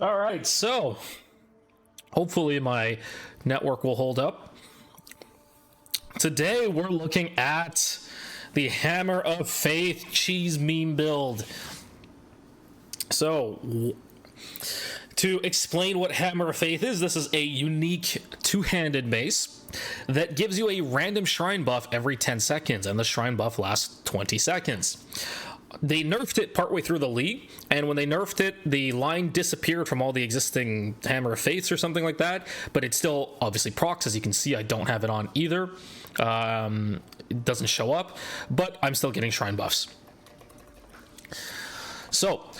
All right, so hopefully my network will hold up. Today we're looking at the Hammer of Faith cheese meme build. So to explain what Hammer of Faith is, this is a unique two-handed mace that gives you a random shrine buff every 10 seconds, and the shrine buff lasts 20 seconds. They nerfed it partway through the league, and when they nerfed it, the line disappeared from all the existing Hammer of Faiths or something like that, but it still obviously procs. As you can see, I don't have it on either. It doesn't show up, but I'm still getting shrine buffs. So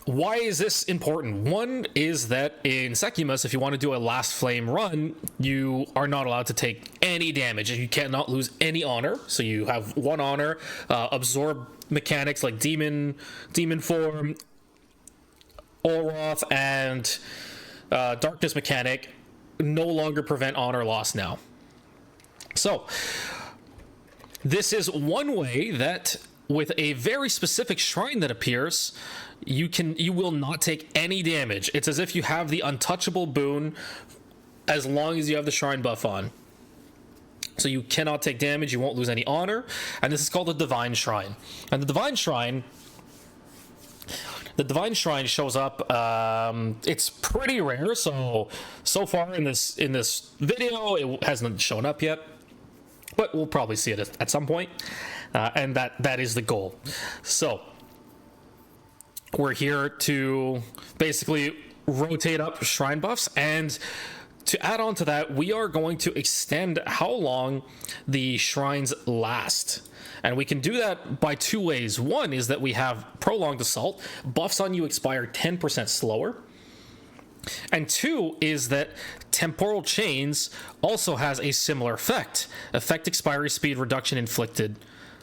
why is this important? One is that in Secumus, if you want to do a last flame run, you are not allowed to take any damage. You cannot lose any honor. So you have one honor, absorb mechanics like demon form, Olroth, and darkness mechanic no longer prevent honor loss now. So this is one way that with a very specific shrine that appears, you will not take any damage. It's as if you have the untouchable boon as long as you have the shrine buff on. So you cannot take damage, you won't lose any honor, and this is called the Divine Shrine. And the Divine Shrine shows up, it's pretty rare, so far in this video it hasn't shown up yet, but we'll probably see it at some point, and that is the goal. So we're here to basically rotate up shrine buffs, and to add on to that, we are going to extend how long the shrines last. And we can do that by two ways. One is that we have Prolonged Assault. Buffs on you expire 10% slower. And two is that Temporal Chains also has a similar effect. Effect expiry speed reduction inflicted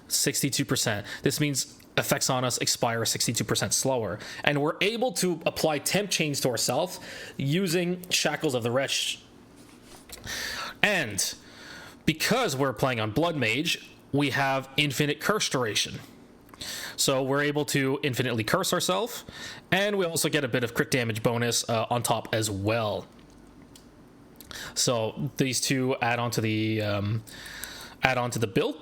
62%. This means effects on us expire 62% slower, and we're able to apply temp chains to ourselves using Shackles of the Wretch. And because we're playing on Blood Mage, we have infinite curse duration, so we're able to infinitely curse ourselves, and we also get a bit of crit damage bonus on top as well. So these two add on to the build,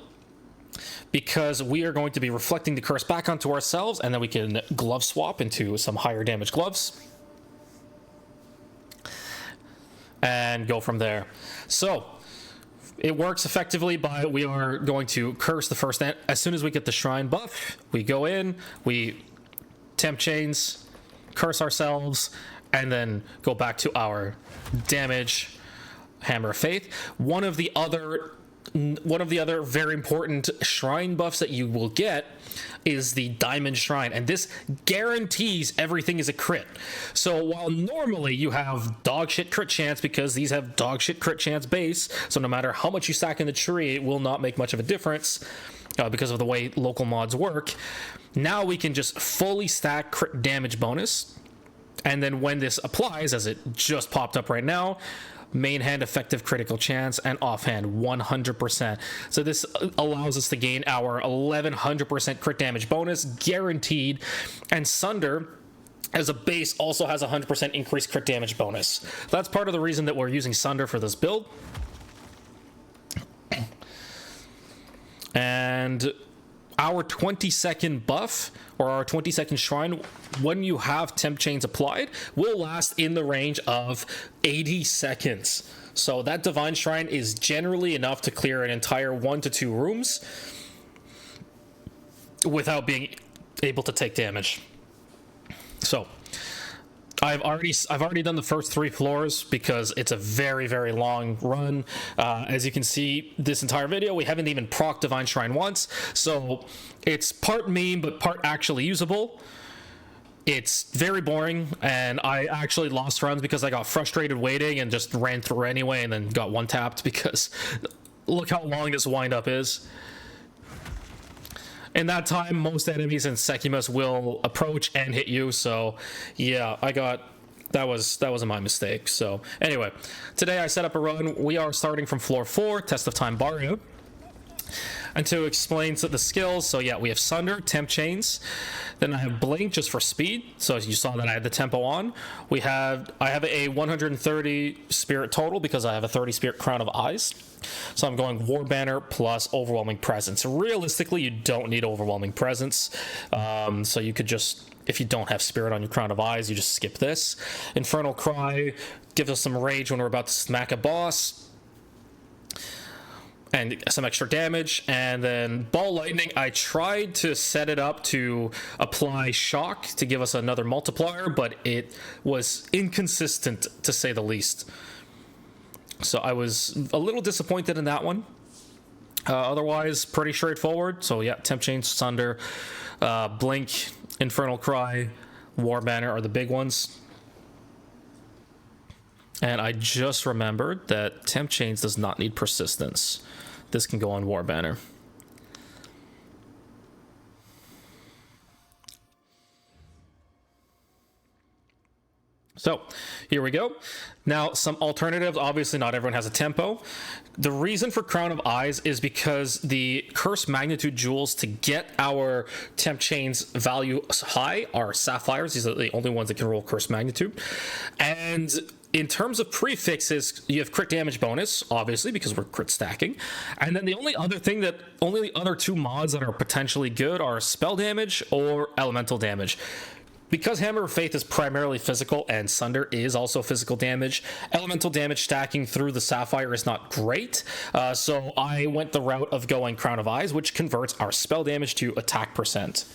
because we are going to be reflecting the curse back onto ourselves, and then we can glove swap into some higher damage gloves and go from there. So it works effectively by, we are going to curse the first, as soon as we get the shrine buff, we go in, we temp chains, curse ourselves, and then go back to our damage Hammer of Faith. One of the other very important shrine buffs that you will get is the Diamond Shrine, and this guarantees everything is a crit. So while normally you have dogshit crit chance, because these have dogshit crit chance base, so no matter how much you stack in the tree, it will not make much of a difference because of the way local mods work. Now we can just fully stack crit damage bonus, and then when this applies, as it just popped up right now, main hand effective critical chance, and offhand 100%. So this allows us to gain our 1100% crit damage bonus guaranteed, and Sunder as a base also has 100% increased crit damage bonus. That's part of the reason that we're using Sunder for this build. And our 20-second buff, or our 20-second shrine, when you have temp chains applied, will last in the range of 80 seconds. So that Divine Shrine is generally enough to clear an entire 1 to 2 rooms without being able to take damage. So I've already done the first 3 floors because it's a very, very long run. As you can see, this entire video, we haven't even proc Divine Shrine once, so it's part meme but part actually usable. It's very boring, and I actually lost runs because I got frustrated waiting and just ran through anyway, and then got one tapped because look how long this windup is. In that time, most enemies in Secumus will approach and hit you, so yeah, that was my mistake. So anyway, today I set up a run. We are starting from floor 4, Test of Time Barrio. And to explain the skills, so yeah, we have Sunder, Temp Chains. Then I have Blink just for speed. So as you saw that I had the tempo on. I have a 130 spirit total because I have a 30 spirit Crown of Eyes. So I'm going War Banner plus Overwhelming Presence. Realistically, you don't need Overwhelming Presence. So you could just, if you don't have spirit on your Crown of Eyes, you just skip this. Infernal Cry gives us some rage when we're about to smack a boss. And some extra damage. And then Ball Lightning, I tried to set it up to apply shock to give us another multiplier, but it was inconsistent to say the least. So I was a little disappointed in that one. Otherwise, pretty straightforward. So yeah, Temp Chain, Sunder, Blink, Infernal Cry, War Banner are the big ones. And I just remembered that Temp Chains does not need persistence. This can go on War Banner. So here we go. Now some alternatives. Obviously not everyone has a tempo. The reason for Crown of Eyes is because the curse magnitude jewels to get our temp chains value high are sapphires. These are the only ones that can roll curse magnitude. And in terms of prefixes, you have crit damage bonus, obviously, because we're crit stacking. And then the only other two mods that are potentially good are spell damage or elemental damage. Because Hammer of Faith is primarily physical and Sunder is also physical damage, elemental damage stacking through the Sapphire is not great. So I went the route of going Crown of Eyes, which converts our spell damage to attack percent.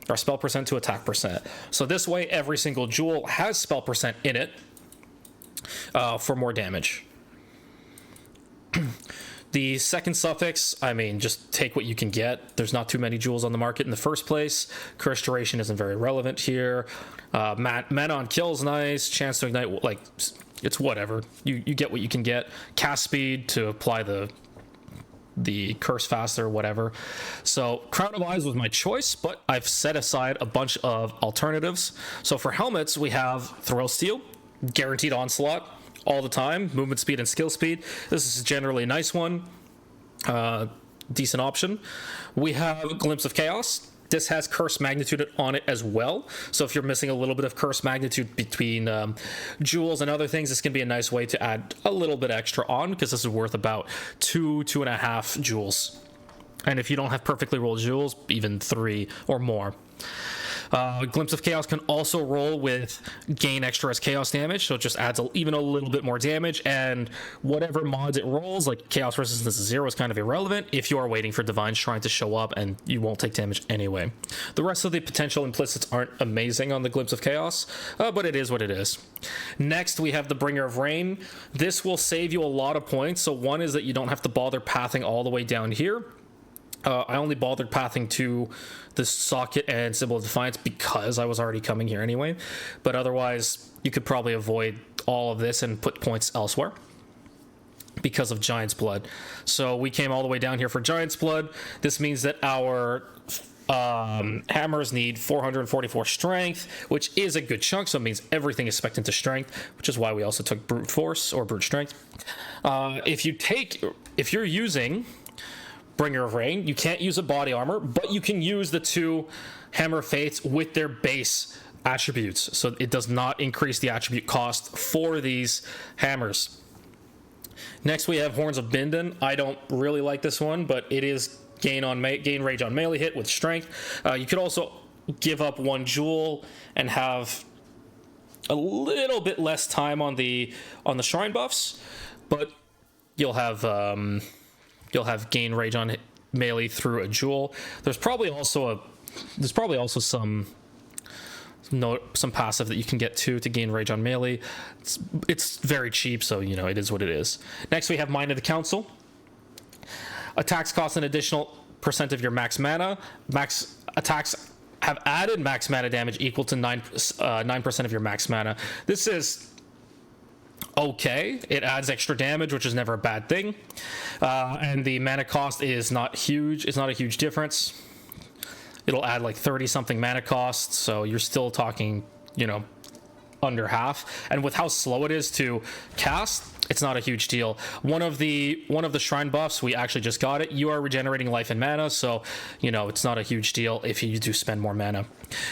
Our spell percent to attack percent. So this way, every single jewel has spell percent in it. For more damage. The second suffix, I mean, just take what you can get. There's not too many jewels on the market in the first place. Curse duration isn't very relevant here. Mana on kill is nice. Chance to ignite, like, it's whatever. You get what you can get. Cast speed to apply the curse faster, whatever. So Crown of Eyes was my choice, but I've set aside a bunch of alternatives. So for helmets, we have Thrill Steel, guaranteed onslaught all the time, movement speed and skill speed. This is generally a nice one, decent option. We have Glimpse of Chaos. This has curse magnitude on it as well, so if you're missing a little bit of curse magnitude between jewels and other things, this can be a nice way to add a little bit extra on, because this is worth about 2.5 jewels, and if you don't have perfectly rolled jewels, even 3 or more. Glimpse of Chaos can also roll with gain extra as chaos damage, so it just adds even a little bit more damage, and whatever mods it rolls, like Chaos Resistance 0, is kind of irrelevant if you are waiting for Divine Shrine to show up, and you won't take damage anyway. The rest of the potential implicits aren't amazing on the Glimpse of Chaos, but it is what it is. Next, we have the Bringer of Rain. This will save you a lot of points, so one is that you don't have to bother pathing all the way down here. I only bothered pathing to the socket and Symbol of Defiance because I was already coming here anyway. But otherwise, you could probably avoid all of this and put points elsewhere because of Giant's Blood. So we came all the way down here for Giant's Blood. This means that our hammers need 444 strength, which is a good chunk, so it means everything is spec'd into strength, which is why we also took Brute Force or Brute Strength. If you're using Bringer of Rain, you can't use a body armor, but you can use the 2 Hammer of Faiths with their base attributes, so it does not increase the attribute cost for these hammers. Next, we have Horns of Bindon. I don't really like this one, but it is gain rage on melee hit with strength. You could also give up 1 jewel and have a little bit less time on the shrine buffs, but you'll have gain rage on melee through a jewel. There's probably also some passive that you can get to gain rage on melee. It's very cheap, so it is what it is. Next, we have Mind of the Council. Attacks cost an additional % of your max mana. Max attacks have added max mana damage equal to 9% of your max mana. This is okay. It adds extra damage, which is never a bad thing, and the mana cost is not huge. It's not a huge difference. It'll add like 30 something mana cost, so you're still talking under half, and with how slow it is to cast, it's not a huge deal. One of the shrine buffs, we actually just got it. You are regenerating life and mana, so it's not a huge deal if you do spend more mana.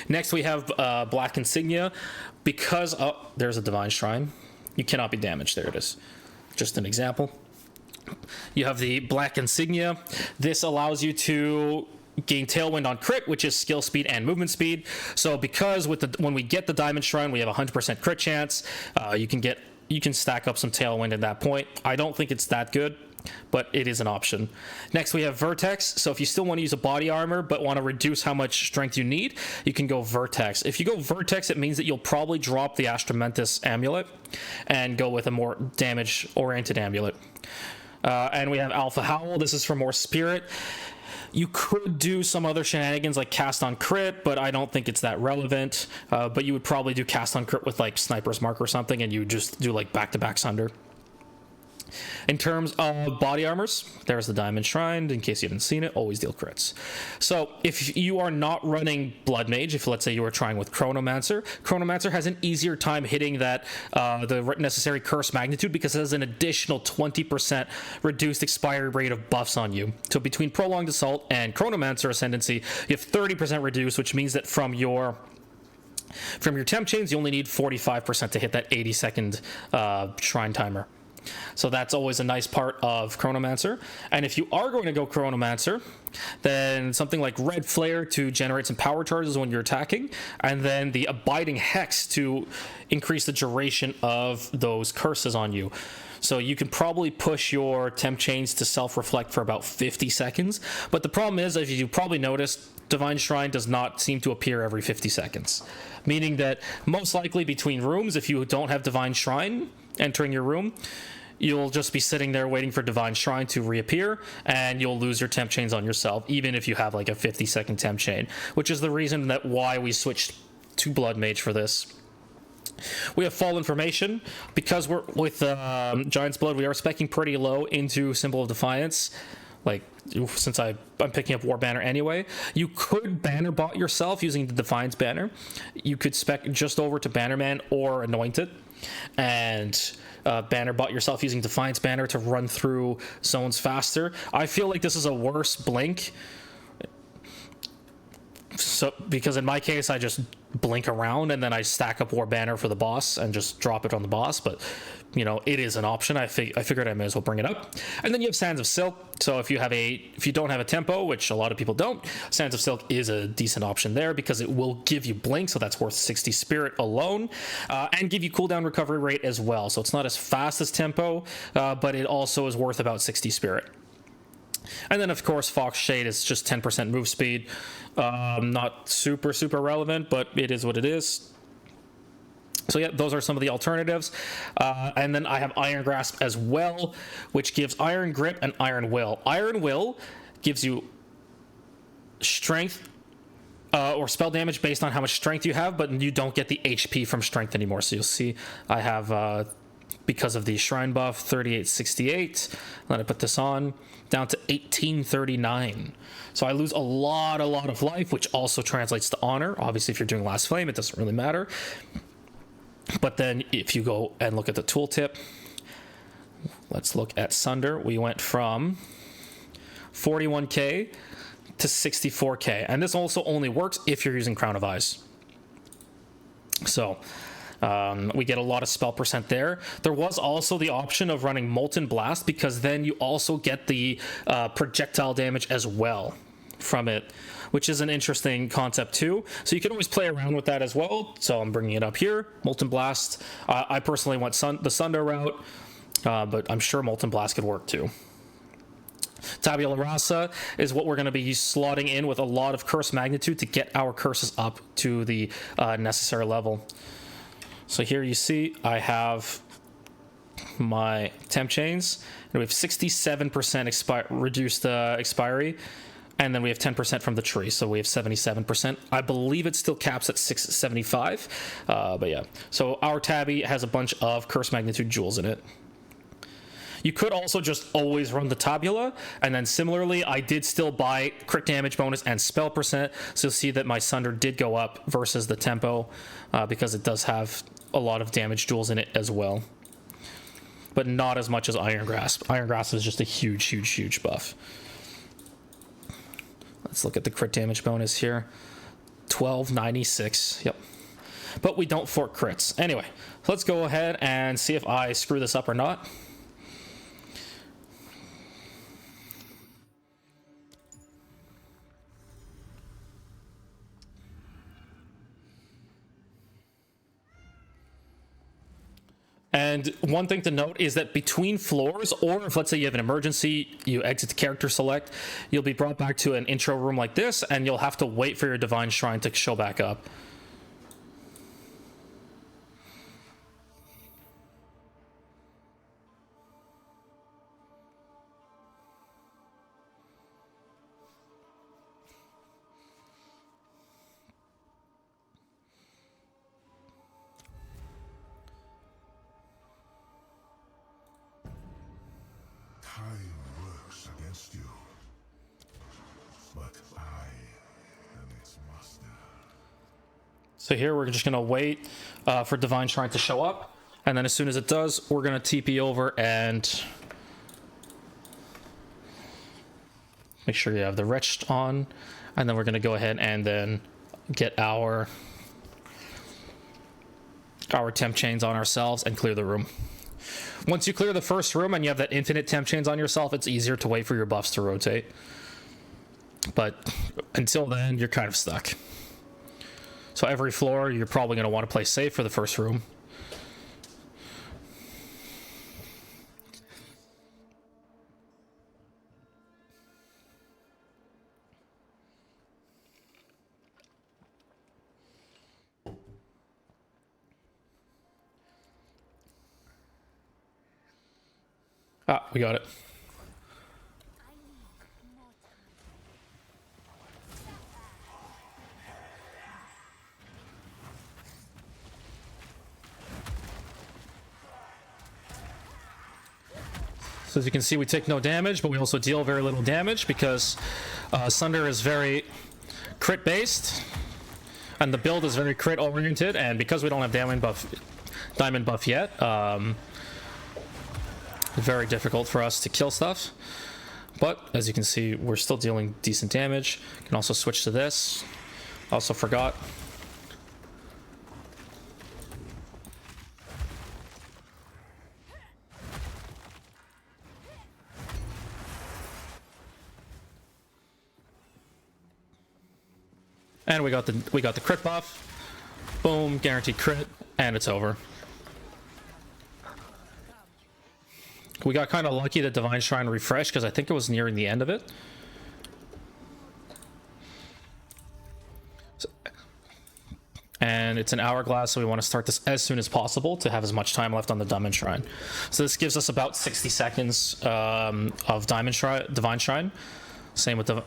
Next we have Black Insignia. Because there's a Divine Shrine, you cannot be damaged. There it is. Just an example. You have the Black Insignia. This allows you to gain Tailwind on crit, which is skill speed and movement speed. So because when we get the Diamond Shrine, we have 100% crit chance. You can stack up some Tailwind at that point. I don't think it's that good, but it is an option. Next we have Vertex. So if you still want to use a body armor but want to reduce how much strength you need, you can go Vertex. If you go Vertex, it means that you'll probably drop the Astramentus amulet and go with a more damage oriented amulet. And we have Alpha Howl. This is for more spirit. You could do some other shenanigans like cast on crit, but I don't think it's that relevant. But you would probably do cast on crit with like Sniper's Mark or something, and you just do like back-to-back sunder. In terms of body armors, there's the Diamond Shrine. In case you haven't seen it, always deal crits. So if you are not running Blood Mage, if let's say you were trying with Chronomancer has an easier time hitting that the necessary curse magnitude because it has an additional 20% reduced expiry rate of buffs on you. So between Prolonged Assault and Chronomancer Ascendancy, you have 30% reduced, which means that from your temp chains, you only need 45% to hit that 80-second shrine timer. So that's always a nice part of Chronomancer. And if you are going to go Chronomancer, then something like Red Flare to generate some power charges when you're attacking, and then the Abiding Hex to increase the duration of those curses on you. So you can probably push your temp chains to self-reflect for about 50 seconds. But the problem is, as you probably noticed, Divine Shrine does not seem to appear every 50 seconds. Meaning that most likely between rooms, if you don't have Divine Shrine entering your room, you'll just be sitting there waiting for Divine Shrine to reappear, and you'll lose your temp chains on yourself, even if you have like a 50-second temp chain, which is the reason that why we switched to Blood Mage for this. We have Fall Information. Because we're with Giant's Blood, we are speccing pretty low into Symbol of Defiance. Like, since I'm picking up War Banner anyway, you could banner bot yourself using the Defiance banner. You could spec just over to Bannerman or Anointed, and banner bot yourself using Defiance banner to run through zones faster. I feel like this is a worse blink. So, because in my case, I just blink around and then I stack up War Banner for the boss and just drop it on the boss. But, it is an option. I figured I may as well bring it up. And then you have Sands of Silk. So if you don't have a tempo, which a lot of people don't, Sands of Silk is a decent option there because it will give you blink. So that's worth 60 spirit alone, and give you cooldown recovery rate as well. So it's not as fast as tempo, but it also is worth about 60 spirit. And then, of course, Fox Shade is just 10% move speed. Not super relevant, but it is what it is. So yeah, those are some of the alternatives. And then I have Iron Grasp as well, which gives Iron Grip and Iron Will. Iron Will gives you strength or spell damage based on how much strength you have, but you don't get the HP from strength anymore. So you'll see I have, because of the Shrine buff, 3868. Let me put this on, down to 1839. So I lose a lot of life, which also translates to honor. Obviously, if you're doing Last Flame, it doesn't really matter. But then if you go and look at the tooltip, let's look at Sunder. We went from 41k to 64k. And this also only works if you're using Crown of Eyes. So we get a lot of spell percent there. There was also the option of running Molten Blast, because then you also get the projectile damage as well from it, which is an interesting concept too. So you can always play around with that as well. So I'm bringing it up here. Molten Blast. I personally went the Sunder route, but I'm sure Molten Blast could work too. Tabula Rasa is what we're going to be slotting in with a lot of curse magnitude to get our curses up to the necessary level. So here you see I have my temp chains, and we have 67% reduced expiry, and then we have 10% from the tree, so we have 77%. I believe it still caps at 675, but yeah. So our tabby has a bunch of curse magnitude jewels in it. You could also just always run the Tabula, and then similarly, I did still buy crit damage bonus and spell percent, so you'll see that my Sunder did go up versus the tempo, because it does have a lot of damage jewels in it as well. but not as much as Iron Grasp. Iron Grasp is just a huge, huge, huge buff. Let's look at the crit damage bonus here. 1296. Yep. But we don't fork crits. Anyway, let's go ahead and see if I screw this up or not. And one thing to note is that between floors, or if let's say you have an emergency, you exit the character select, you'll be brought back to an intro room like this, and you'll have to wait for your Divine Shrine to show back up. So here we're just going to wait for Divine Shrine to show up. And then as soon as it does, we're going to TP over and make sure you have the Wretched on. And then we're going to go ahead and then get our temp chains on ourselves and clear the room. Once you clear the first room and you have that infinite temp chains on yourself, it's easier to wait for your buffs to rotate. But until then, you're kind of stuck. So every floor, you're probably going to want to play safe for the first room. Ah, we got it. So as you can see, we take no damage, but we also deal very little damage because Sunder is very crit based, and the build is very crit oriented. And because we don't have diamond buff yet, very difficult for us to kill stuff. But as you can see, we're still dealing decent damage. Can also switch to this. Also forgot. And we got the crit buff. Boom, guaranteed crit, and it's over. We got kind of lucky that Divine Shrine refreshed because I think it was nearing the end of it. And it's an hourglass, so we want to start this as soon as possible to have as much time left on the Diamond Shrine. So this gives us about 60 seconds of Divine Shrine. Same with the...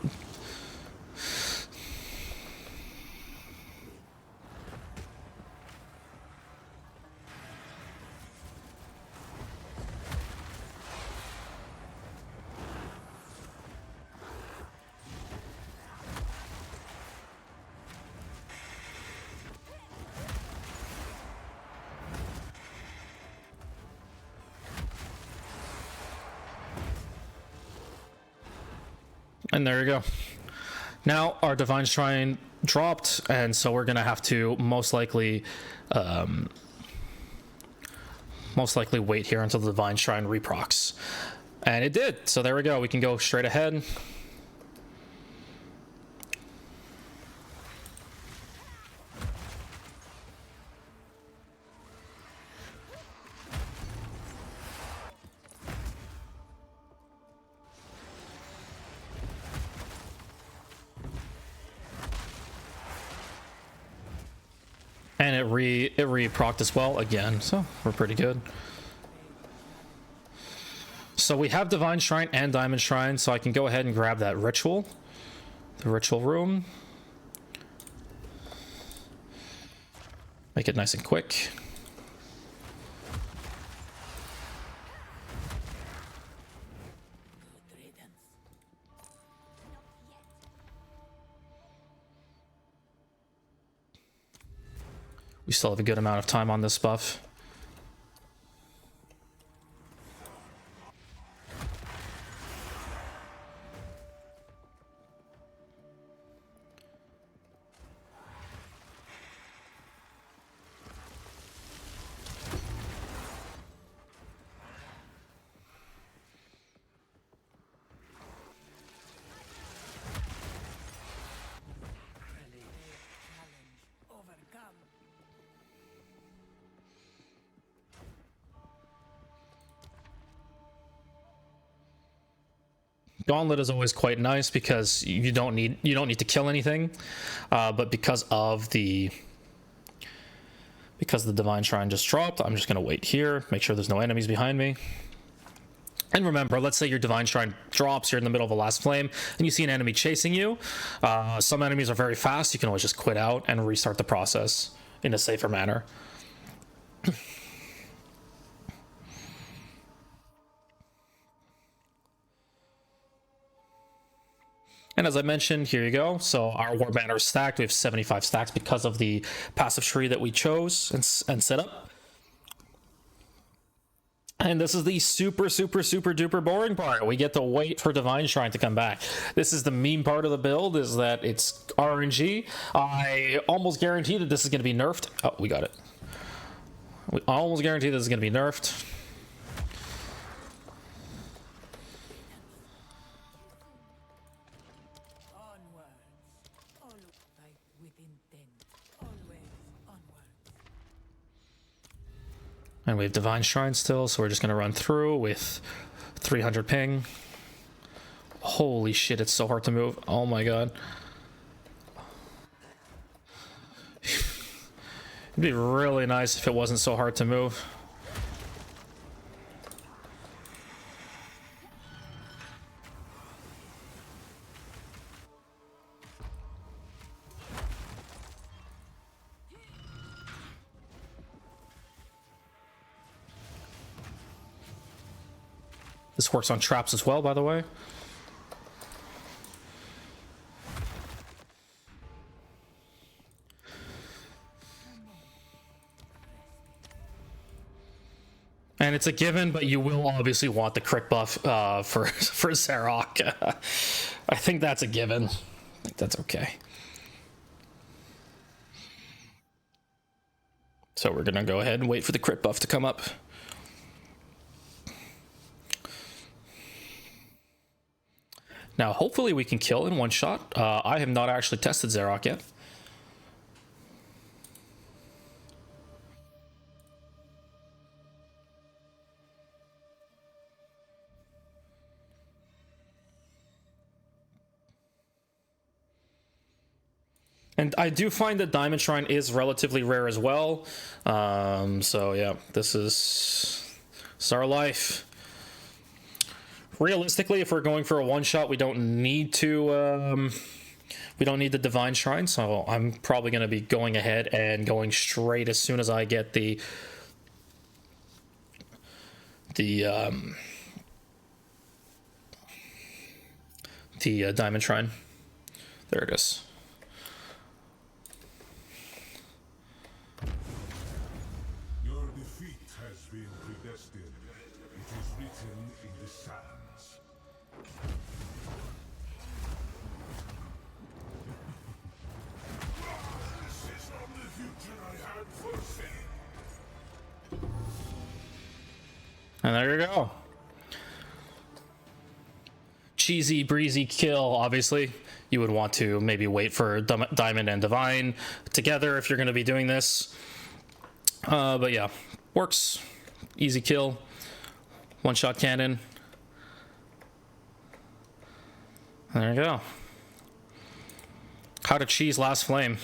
And there you go. Now our Divine Shrine dropped, and so we're gonna have to most likely wait here until the Divine Shrine reprocs. And it did, so there we go. We can go straight ahead. And it re-procced as well again, so we're pretty good. So we have Divine Shrine and Diamond Shrine, so I can go ahead and grab that ritual, the ritual room. Make it nice and quick. We still have a good amount of time on this buff. Gauntlet is always quite nice because you don't need to kill anything, but because the Divine Shrine just dropped, I'm just gonna wait here, make sure there's no enemies behind me. And remember, let's say your Divine Shrine drops, you're in the middle of a last flame, and you see an enemy chasing you. Some enemies are very fast, you can always just quit out and restart the process in a safer manner. And as I mentioned, here you go. So our War Banner is stacked. We have 75 stacks because of the passive tree that we chose and set up. And this is the super duper boring part. We get to wait for Divine Shrine to come back. This is the meme part of the build, is that it's RNG. I almost guarantee that this is going to be nerfed. Oh, we got it. We almost guarantee this is going to be nerfed. And we have Divine Shrine still, so we're just going to run through with 300 ping. Holy shit, it's so hard to move. Oh my god. It'd be really nice if it wasn't so hard to move. This works on traps as well, by the way. And it's a given, but you will obviously want the crit buff for Zarok. I think that's a given. I think that's okay. So we're gonna go ahead and wait for the crit buff to come up. Now, hopefully we can kill in one shot. I have not actually tested Zarok yet. And I do find that Diamond Shrine is relatively rare as well. So yeah, this is our life. Realistically, if we're going for a one-shot, we don't need to. We don't need the Divine Shrine, so I'm probably going to be going ahead and going straight as soon as I get the Diamond Shrine. There it is. Your defeat has been predestined. It is written in the sands. This is not the future I had foreseen. And there you go. Cheesy, breezy kill, obviously. You would want to maybe wait for Diamond and Divine together if you're going to be doing this. But yeah, works. Easy kill. One-shot cannon. There you go. How to cheese last flame.